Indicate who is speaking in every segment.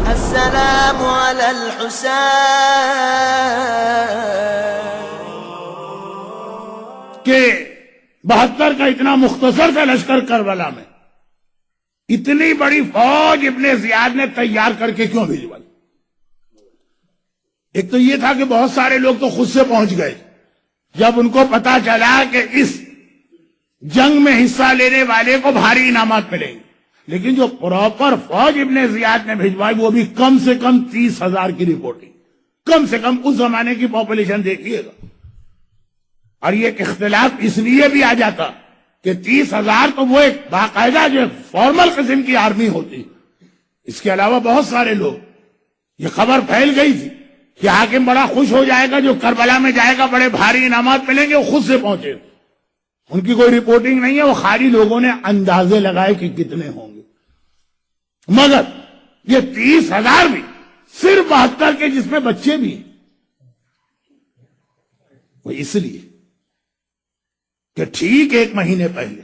Speaker 1: السلام على الحسين
Speaker 2: کہ 72 کا اتنا مختصر تھا لشکر کربلا میں، اتنی بڑی فوج ابن زیاد نے تیار کر کے کیوں بھیجوائی؟ ایک تو یہ تھا کہ بہت سارے لوگ تو خود سے پہنچ گئے جب ان کو پتا چلا کہ اس جنگ میں حصہ لینے والے کو بھاری انعامات ملیں گے، لیکن جو پراپر فوج ابن زیاد نے بھیجوائی وہ بھی کم سے کم 30,000 کی رپورٹنگ، کم سے کم اس زمانے کی پاپولیشن دیکھیے گا۔ اور یہ ایک اختلاف اس لیے بھی آ جاتا کہ 30,000 تو وہ ایک باقاعدہ جو فارمل قسم کی آرمی ہوتی، اس کے علاوہ بہت سارے لوگ، یہ خبر پھیل گئی تھی کہ حاکم بڑا خوش ہو جائے گا، جو کربلا میں جائے گا بڑے بھاری انعامات ملیں گے، وہ خود سے پہنچے۔ ان کی کوئی رپورٹنگ نہیں ہے، وہ خالی لوگوں نے اندازے لگائے کہ کتنے ہوں گے، مگر یہ 30,000 بھی صرف 72 کے جس میں بچے بھی ہیں، وہ اس لیے کہ ٹھیک 1 مہینے پہلے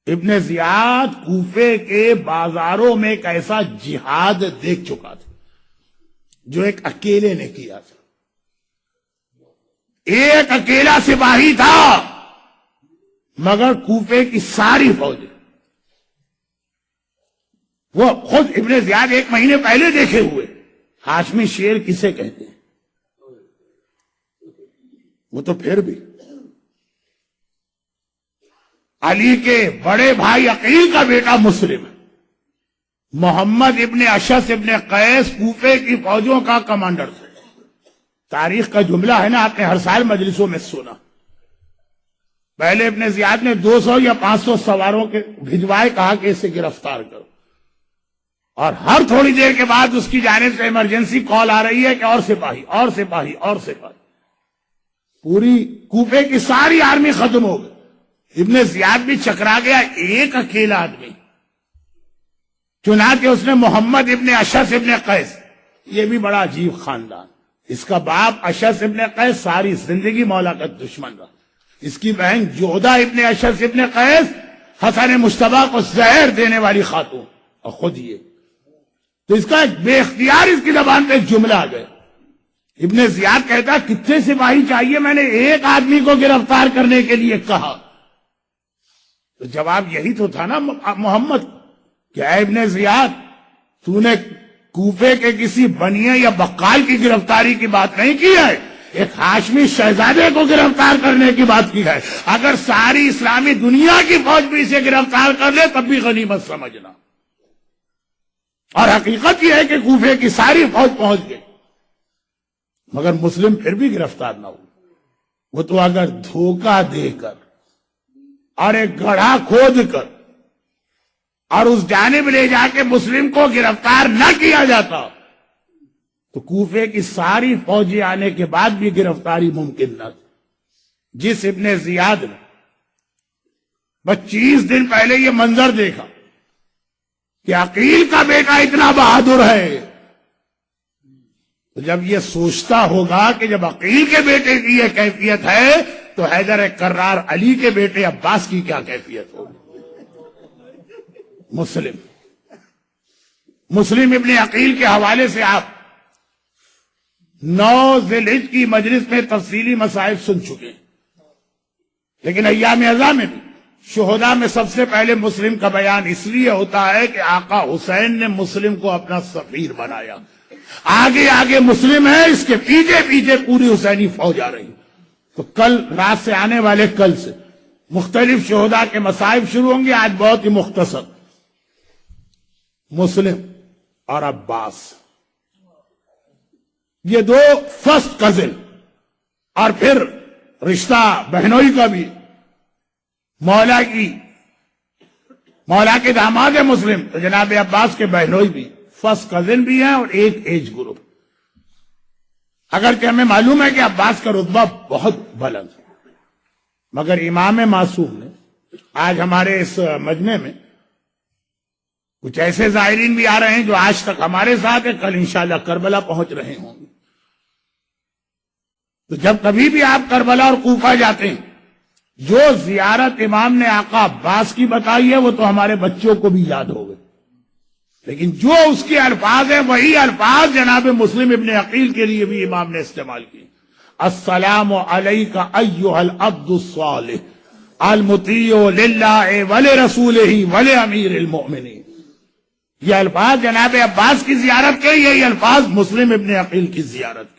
Speaker 2: ابن زیاد کوفے کے بازاروں میں ایک ایسا جہاد دیکھ چکا تھا جو ایک اکیلے نے کیا تھا۔ ایک اکیلا سپاہی تھا مگر کوفے کی ساری فوج، وہ خود ابن زیاد 1 مہینے پہلے دیکھے ہوئے۔ ہاشمی شیر کسے کہتے ہیں؟ وہ تو پھر بھی علی کے بڑے بھائی عقیل کا بیٹا مسلم ہے، محمد ابن اشعث ابن قیس کوفے کی فوجوں کا کمانڈر تھا۔ تاریخ کا جملہ ہے نا، آپ نے ہر سال مجلسوں میں سنا، پہلے ابن زیاد نے 200 یا 500 سواروں کے بھجوائے، کہا کہ اسے گرفتار کرو، اور ہر تھوڑی دیر کے بعد اس کی جانب سے ایمرجنسی کال آ رہی ہے کہ اور سپاہی اور سپاہی اور سپاہی۔ پوری کوفے کی ساری آرمی ختم ہو گئی، ابن زیاد بھی چکرا گیا، ایک اکیلا آدمی۔ چنانچہ اس نے محمد ابن اشعث ابن قیس، یہ بھی بڑا عجیب خاندان، اس کا باپ اشعث ابن قیس ساری زندگی مولا کا دشمن رہا، اس کی بہن جودہ ابن اشعث ابن قیس حسن مجتبیٰ کو زہر دینے والی خاتون، اور خود یہ، تو اس کا ایک بے اختیار اس کی زبان پہ ایک جملہ آ گیا۔ ابن زیاد کہتا کتنے سپاہی چاہیے، میں نے ایک آدمی کو گرفتار کرنے کے لیے کہا۔ تو جواب یہی تو تھا نا محمد کہ اے ابن زیاد، تو نے کوفے کے کسی بنیے یا بقال کی گرفتاری کی بات نہیں کی ہے، ایک ہاشمی شہزادے کو گرفتار کرنے کی بات کی ہے۔ اگر ساری اسلامی دنیا کی فوج بھی اسے گرفتار کر لے تب بھی غنیمت سمجھنا، اور حقیقت یہ ہے کہ کوفے کی ساری فوج پہنچ گئی، مگر مسلم پھر بھی گرفتار نہ ہو۔ وہ تو اگر دھوکہ دے کر اور ایک گڑھا کھود کر اور اس جانب لے جا کے مسلم کو گرفتار نہ کیا جاتا تو کوفے کی ساری فوجیں آنے کے بعد بھی گرفتاری ممکن نہ تھی۔ جس ابن زیاد نے 25 دن پہلے یہ منظر دیکھا کہ عقیل کا بیٹا اتنا بہادر ہے، تو جب یہ سوچتا ہوگا کہ جب عقیل کے بیٹے کی یہ کیفیت ہے تو حیدر کرار علی کے بیٹے عباس کی کیا کیفیت ہوگی۔ مسلم ابن عقیل کے حوالے سے آپ 9 ذی الحجہ کی مجلس میں تفصیلی مسائل سن چکے ہیں، لیکن ایام ازا میں بھی شہداء میں سب سے پہلے مسلم کا بیان اس لیے ہوتا ہے کہ آقا حسین نے مسلم کو اپنا سفیر بنایا۔ آگے آگے مسلم ہے، اس کے پیچھے پیچھے پوری حسینی فوج آ رہی۔ تو کل رات سے آنے والے کل سے مختلف شہداء کے مصائب شروع ہوں گے، آج بہت ہی مختصر۔ مسلم اور عباس یہ 2 فرسٹ کزن، اور پھر رشتہ بہنوئی کا بھی، مولا کے داماد ہے مسلم، تو جناب عباس کے بہنوئی بھی فرسٹ کزن بھی ہیں اور ایک ایج گروپ۔ اگرچہ ہمیں معلوم ہے کہ عباس کا رتبہ بہت بلند ہے، مگر امام معصوم نے آج ہمارے اس مجمع میں کچھ ایسے زائرین بھی آ رہے ہیں جو آج تک ہمارے ساتھ ہیں، کل انشاءاللہ کربلا پہنچ رہے ہوں گے۔ تو جب کبھی بھی آپ کربلا اور کوفہ جاتے ہیں جو زیارت امام نے آقا عباس کی بتائی ہے وہ تو ہمارے بچوں کو بھی یاد ہو گئے، لیکن جو اس کے الفاظ ہیں وہی الفاظ جناب مسلم ابن عقیل کے لیے بھی امام نے استعمال کی۔ السلام علیک ایھا العبد الصالح المطیع للہ ولرسولہ ولامیر المؤمنین۔ یہ الفاظ جناب عباس کی زیارت کے، یہی الفاظ مسلم ابن عقیل کی زیارت کے۔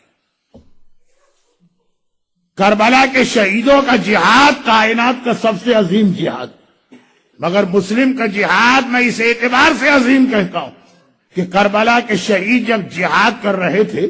Speaker 2: کربلا کے شہیدوں کا جہاد کائنات کا سب سے عظیم جہاد، مگر مسلم کا جہاد میں اس اعتبار سے عظیم کہتا ہوں کہ کربلا کے شہید جب جہاد کر رہے تھے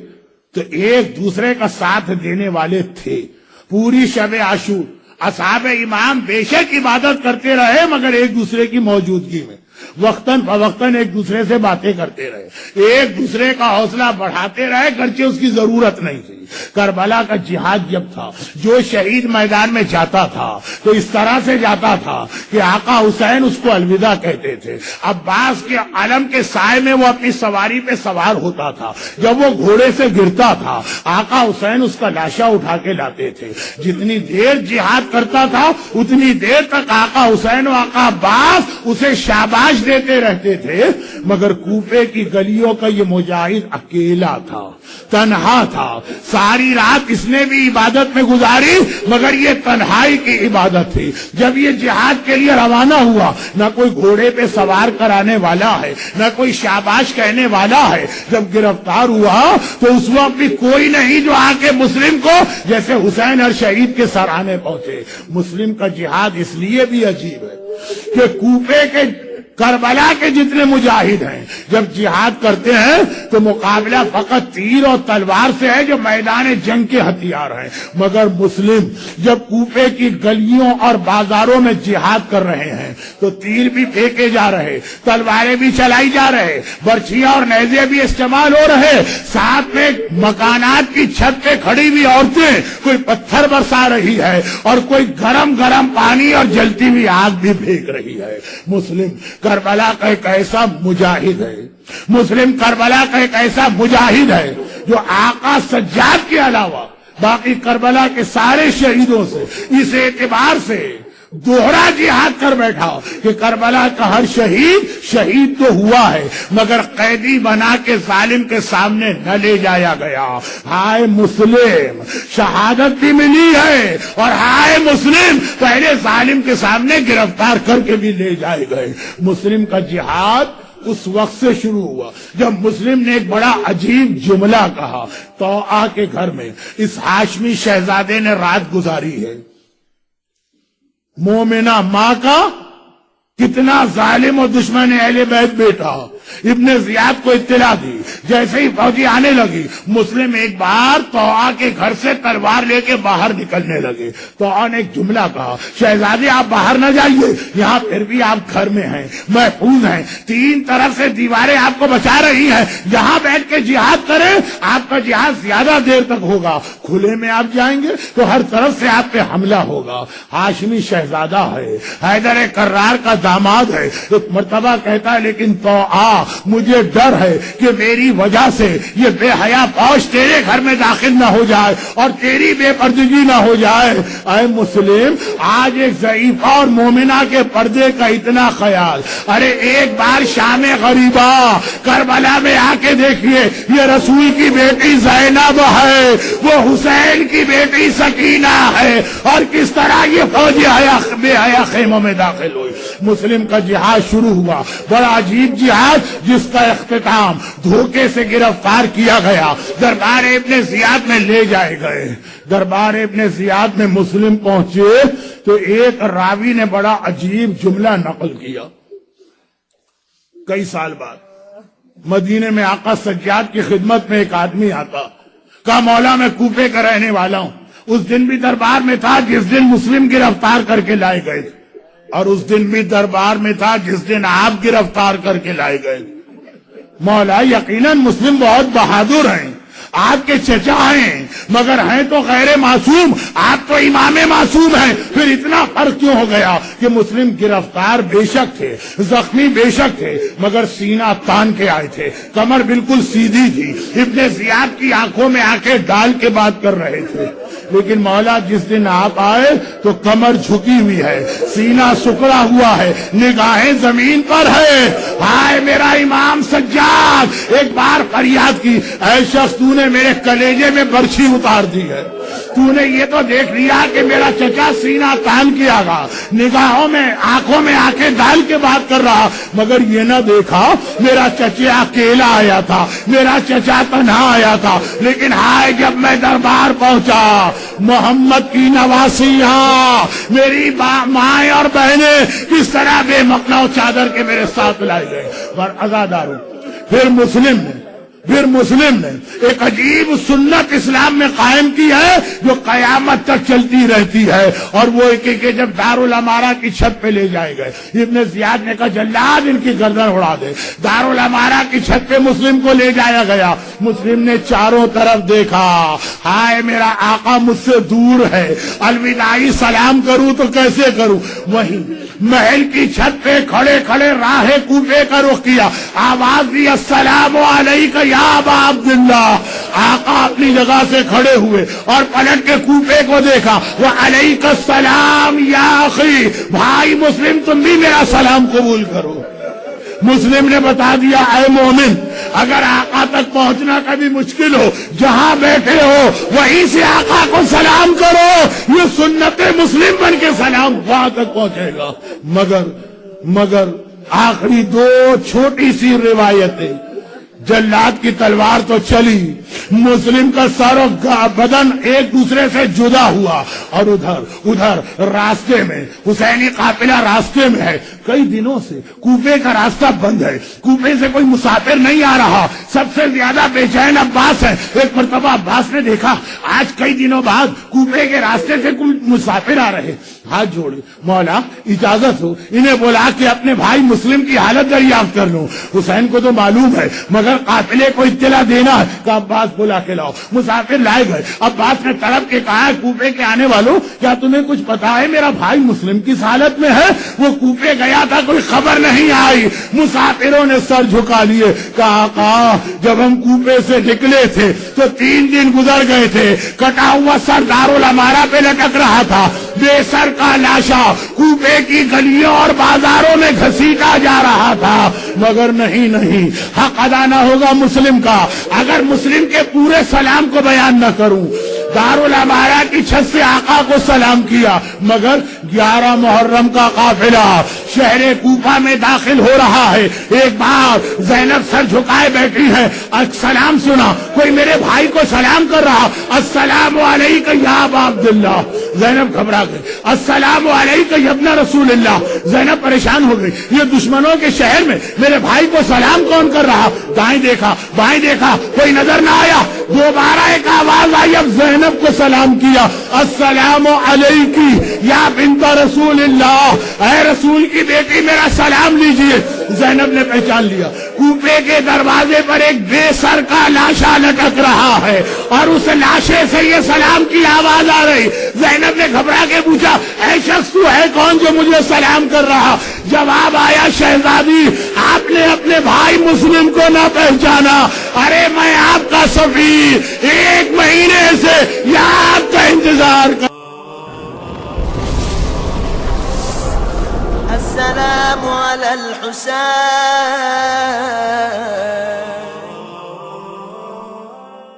Speaker 2: تو ایک دوسرے کا ساتھ دینے والے تھے۔ پوری شب عاشور اصحاب امام بے شک عبادت کرتے رہے، مگر ایک دوسرے کی موجودگی میں وقتاً فوقتاً ایک دوسرے سے باتیں کرتے رہے، ایک دوسرے کا حوصلہ بڑھاتے رہے، گرچہ اس کی ضرورت نہیں تھی۔ کربلا کا جہاد جب تھا، جو شہید میدان میں جاتا تھا تو اس طرح سے جاتا تھا کہ آقا حسین اس کو الوداع کہتے تھے۔ عباس کے علم کے سائے میں وہ اپنی سواری پہ سوار ہوتا تھا، جب وہ گھوڑے سے گرتا تھا آقا حسین اس کا لاشا اٹھا کے لاتے تھے۔ جتنی دیر جہاد کرتا تھا اتنی دیر تک آقا حسین و آقا عباس اسے شاباش دیتے رہتے تھے، مگر کوفے کی گلیوں کا یہ مجاہد اکیلا تھا، تنہا تھا۔ ساری رات اس نے بھی عبادت میں گزاری، مگر یہ تنہائی کی عبادت تھی۔ جب یہ جہاد کے لیے روانہ ہوا، نہ کوئی گھوڑے پہ سوار کرانے والا ہے، نہ کوئی شاباش کہنے والا ہے۔ جب گرفتار ہوا تو اس وقت بھی کوئی نہیں جو آ کے مسلم کو جیسے حسین ہر شہید کے سرانے پہنچے۔ مسلم کا جہاد اس لیے بھی عجیب ہے کہ کوفے کے کربلا کے جتنے مجاہد ہیں جب جہاد کرتے ہیں تو مقابلہ فقط تیر اور تلوار سے ہے جو میدان جنگ کے ہتھیار ہیں، مگر مسلم جب کوفے کی گلیوں اور بازاروں میں جہاد کر رہے ہیں تو تیر بھی پھینکے جا رہے، تلواریں بھی چلائی جا رہے، برچھیاں اور نیزے بھی استعمال ہو رہے، ساتھ میں مکانات کی چھت پہ کھڑی ہوئی عورتیں کوئی پتھر برسا رہی ہے اور کوئی گرم گرم پانی اور جلتی ہوئی آگ بھی پھینک رہی ہے۔ مسلم کربلا کا ایک ایسا مجاہد ہے، مسلم کربلا کا ایک ایسا مجاہد ہے جو آقا سجاد کے علاوہ باقی کربلا کے سارے شہیدوں سے اس اعتبار سے دوہرا جہاد کر بیٹھا کہ کربلا کا ہر شہید شہید تو ہوا ہے مگر قیدی بنا کے ظالم کے سامنے نہ لے جایا گیا۔ ہائے مسلم، شہادت بھی ملی ہے اور ہائے مسلم پہلے ظالم کے سامنے گرفتار کر کے بھی لے جائے گئے۔ مسلم کا جہاد اس وقت سے شروع ہوا جب مسلم نے ایک بڑا عجیب جملہ کہا۔ طوعا کے گھر میں اس ہاشمی شہزادے نے رات گزاری ہے۔ مومنہ ماں کا کتنا ظالم و دشمن اہل بیت بیٹا ابن زیاد کو اطلاع دی، جیسے ہی فوجی آنے لگی مسلم ایک بار طوعا کے گھر سے تلوار لے کے باہر نکلنے لگے۔ طوعا نے ایک جملہ کہا، شہزادے آپ باہر نہ جائیے، یہاں پھر بھی آپ گھر میں ہیں، محفوظ ہیں، تین طرف سے دیواریں آپ کو بچا رہی ہیں، یہاں بیٹھ کے جہاد کریں، آپ کا جہاد زیادہ دیر تک ہوگا، کھلے میں آپ جائیں گے تو ہر طرف سے آپ پہ حملہ ہوگا۔ ہاشمی شہزادہ ہے، حیدر کرار کا داماد ہے، ایک مرتبہ کہتا ہے لیکن طوعا مجھے ڈر ہے کہ میری وجہ سے یہ بے حیا فوج تیرے گھر میں داخل نہ ہو جائے اور تیری بے پردگی نہ ہو جائے۔ اے مسلم، آج ایک ضعیفہ اور مومنہ کے پردے کا اتنا خیال، ارے ایک بار شام غریبہ کربلا میں آ کے دیکھیے، یہ رسول کی بیٹی زینب ہے، وہ حسین کی بیٹی سکینہ ہے، اور کس طرح یہ فوجی بے حیا خیموں میں داخل ہوئی۔ مسلم کا جہاد شروع ہوا، بڑا عجیب جہاد جس کا اختتام دھوکے سے گرفتار کیا گیا، دربار ابن زیاد میں لے جائے گئے۔ دربار ابن زیاد میں مسلم پہنچے تو ایک راوی نے بڑا عجیب جملہ نقل کیا۔ کئی سال بعد مدینے میں آقا سجاد کی خدمت میں ایک آدمی آتا، کہا مولا میں کوفے کا رہنے والا ہوں، اس دن بھی دربار میں تھا جس دن مسلم گرفتار کر کے لائے گئے تھے، اور اس دن بھی دربار میں تھا جس دن آپ گرفتار کر کے لائے گئے۔ مولا یقیناً مسلم بہت بہادر ہیں، آپ کے چچا ہیں مگر ہیں تو غیر معصوم، آپ تو امام معصوم ہیں، پھر اتنا فرق کیوں ہو گیا کہ مسلم گرفتار بے شک تھے، زخمی بے شک تھے، مگر سینہ تان کے آئے تھے، کمر بالکل سیدھی تھی، ابن زیاد کی آنکھوں میں آنکھیں ڈال کے بات کر رہے تھے۔ لیکن مولا جس دن آپ آئے تو کمر جھکی ہوئی ہے، سینہ سکڑا ہوا ہے، نگاہیں زمین پر ہے۔ ہائے میرا امام سجاد، ایک بار فریاد کی، اے شخص تو نے میرے کلیجے میں برچھی اتار دی ہے، تو نے یہ تو دیکھ لیا کہ میرا چچا سینہ تان کیا گا، نگاہوں میں آنکھوں میں آنکھیں ڈال کے بات کر رہا، مگر یہ نہ دیکھا میرا چچا اکیلا آیا تھا، میرا چچا تنہا آیا تھا۔ لیکن ہائے جب میں دربار پہنچا، محمد کی نواسیاں، میری مائیں اور بہنیں کس طرح بے مقنع چادر کے میرے ساتھ لائے گئے، اور عزاداروں پھر مسلم نے ایک عجیب سنت اسلام میں قائم کی ہے جو قیامت تک چلتی رہتی ہے، اور وہ کہ جب دارالامارہ کی چھت پہ لے جائے گئے، ابن زیاد نے کہا جلاد ان کی گردن اڑا دے۔ دارالامارہ کی چھت پہ مسلم کو لے جایا گیا، مسلم نے چاروں طرف دیکھا، ہائے میرا آقا مجھ سے دور ہے، الوداعی سلام کروں تو کیسے کروں؟ وہیں محل کی چھت پہ کھڑے کھڑے راہ کوفے کا رخ کیا، آواز دی السلام علیکم یا ابا عبداللہ۔ آقا اپنی جگہ سے کھڑے ہوئے اور پلٹ کے کوفے کو دیکھا، وعلیک السلام یا اخی، بھائی مسلم تم بھی میرا سلام قبول کرو۔ مسلم نے بتا دیا اے مومن، اگر آقا تک پہنچنا کبھی مشکل ہو، جہاں بیٹھے ہو وہیں سے آقا کو سلام کرو، یہ سنت مسلم بن کے سلام وہاں تک پہنچے گا۔ مگر آخری دو چھوٹی سی روایتیں، جلاد کی تلوار تو چلی، مسلم کا سر و بدن ایک دوسرے سے جدا ہوا، اور ادھر راستے میں حسینی قافلہ راستے میں ہے، کئی دنوں سے کوفے کا راستہ بند ہے، کوفے سے کوئی مسافر نہیں آ رہا، سب سے زیادہ بے چین عباس ہے۔ ایک مرتبہ عباس نے دیکھا آج کئی دنوں بعد کوفے کے راستے سے کوئی مسافر آ رہے، ہاتھ جوڑے، مولا اجازت ہو انہیں بولا کہ اپنے بھائی مسلم کی حالت دریافت کر لوں۔ حسین کو تو معلوم ہے مگر قافلے کو اطلاع دینا ہے کہ عباس بلا کے لاؤ۔ مسافر لائے گئے، عباس نے طلب کے کہا کوفے کے آنے والوں کیا تمہیں کچھ پتا ہے میرا بھائی مسلم کس حالت میں ہے؟ وہ کوفے گیا تھا، کوئی خبر نہیں آئی۔ مسافروں نے سر جھکا لیے، کہا آقا جب ہم کوفے سے نکلے تھے تو 3 دن گزر گئے تھے، کٹا ہوا سر دارالامارہ پہ لٹک رہا تھا، بے سر کا لاشا کوفے کی گلیوں اور بازاروں میں گھسیٹا جا رہا تھا، مگر نہیں حق ادا نہ ہوگا مسلم کا اگر مسلم کے پورے سلام کو بیان نہ کروں۔ دارالامارہ کی چھت سے آقا کو سلام کیا، مگر 11 محرم کا قافلہ شہر کوفہ میں داخل ہو رہا ہے۔ ایک بار زینب سر جھکائے بیٹھی ہے، سلام سنا، کوئی میرے بھائی کو سلام کر رہا، السلام علیکم یا ابا عبداللہ۔ زینب گھبرا گئی، السلام علیکم یا ابن رسول اللہ۔ زینب پریشان ہو گئی، یہ دشمنوں کے شہر میں میرے بھائی کو سلام کون کر رہا؟ دائیں دیکھا بائیں دیکھا، کوئی نظر نہ آیا، دوبارہ ایک آواز آئی، اب زینب کو سلام کیا، السلام علیکی یا بنت رسول اللہ، اے رسول کی بیٹی میرا سلام لیجئے۔ زینب نے پہچان لیا، کوفے کے دروازے پر ایک بے سر کا لاشا لٹک رہا ہے اور اس لاشے سے یہ سلام کی آواز آ رہی۔ زینب نے گھبرا کے پوچھا اے شخص تو ہے کون جو مجھے سلام کر رہا؟ جواب آیا شہزادی آپ نے اپنے بھائی مسلم کو نہ پہچانا، ارے میں آپ کا سفیر 1 مہینے سے یہاں آپ کا انتظار کر۔
Speaker 1: السلام على الحسين